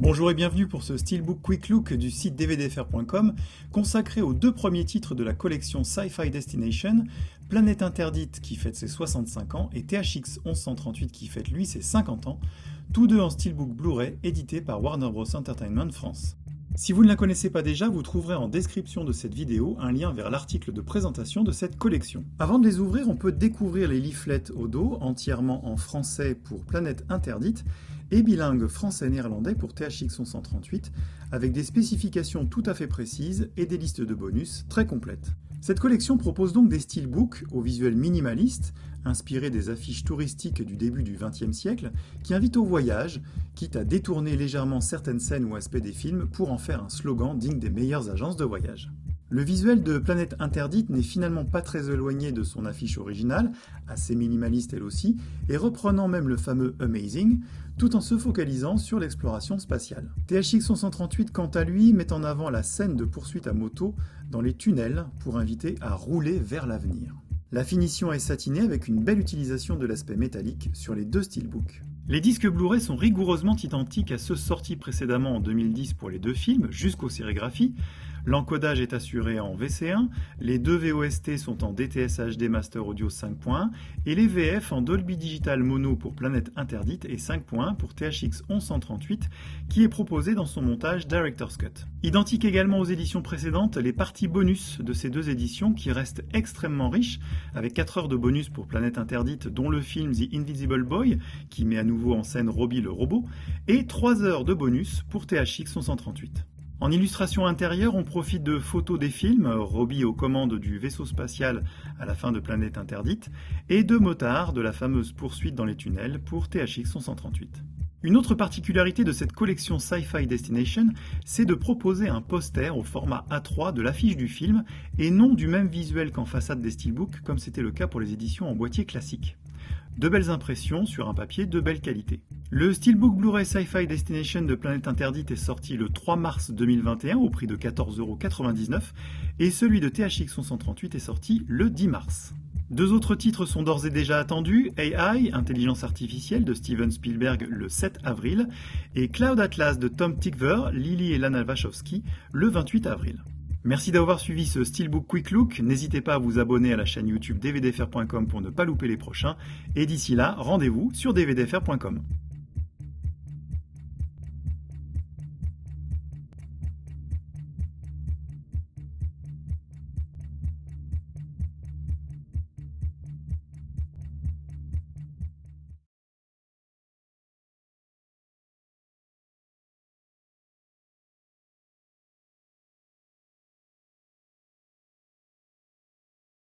Bonjour et bienvenue pour ce Steelbook Quick Look du site dvdfr.com consacré aux deux premiers titres de la collection Sci-Fi Destination, Planète Interdite qui fête ses 65 ans et THX 1138 qui fête lui ses 50 ans, tous deux en Steelbook Blu-ray édité par Warner Bros Entertainment France. Si vous ne la connaissez pas déjà, vous trouverez en description de cette vidéo un lien vers l'article de présentation de cette collection. Avant de les ouvrir, on peut découvrir les leaflets au dos, entièrement en français pour Planète Interdite, et bilingue français-néerlandais pour THX 1138, avec des spécifications tout à fait précises et des listes de bonus très complètes. Cette collection propose donc des steelbooks au visuel minimaliste, inspirés des affiches touristiques du début du XXe siècle, qui invitent au voyage, quitte à détourner légèrement certaines scènes ou aspects des films pour en faire un slogan digne des meilleures agences de voyage. Le visuel de Planète Interdite n'est finalement pas très éloigné de son affiche originale, assez minimaliste elle aussi, et reprenant même le fameux Amazing, tout en se focalisant sur l'exploration spatiale. THX 1138 quant à lui met en avant la scène de poursuite à moto dans les tunnels pour inviter à rouler vers l'avenir. La finition est satinée avec une belle utilisation de l'aspect métallique sur les deux steelbooks. Les disques Blu-ray sont rigoureusement identiques à ceux sortis précédemment en 2010 pour les deux films, jusqu'aux sérigraphies. L'encodage est assuré en VC1, les deux VOST sont en DTS HD Master Audio 5.1 et les VF en Dolby Digital Mono pour Planète Interdite et 5.1 pour THX 1138 qui est proposé dans son montage Director's Cut. Identique également aux éditions précédentes, les parties bonus de ces deux éditions qui restent extrêmement riches, avec 4 heures de bonus pour Planète Interdite dont le film The Invisible Boy qui met à nouveau en scène Robbie le robot et 3 heures de bonus pour THX 1138. En illustration intérieure, on profite de photos des films, Robbie aux commandes du vaisseau spatial à la fin de Planète Interdite, et de motards de la fameuse poursuite dans les tunnels pour THX 1138. Une autre particularité de cette collection Sci-Fi Destination, c'est de proposer un poster au format A3 de l'affiche du film, et non du même visuel qu'en façade des steelbooks, comme c'était le cas pour les éditions en boîtier classique. De belles impressions sur un papier de belle qualité. Le Steelbook Blu-ray Sci-Fi Destination de Planète Interdite est sorti le 3 mars 2021 au prix de 14,99 € et celui de THX 1138 est sorti le 10 mars. Deux autres titres sont d'ores et déjà attendus, AI, Intelligence Artificielle de Steven Spielberg le 7 avril et Cloud Atlas de Tom Tykwer, Lily et Lana Wachowski le 28 avril. Merci d'avoir suivi ce Steelbook Quick Look, n'hésitez pas à vous abonner à la chaîne YouTube dvdfr.com pour ne pas louper les prochains, et d'ici là, rendez-vous sur dvdfr.com.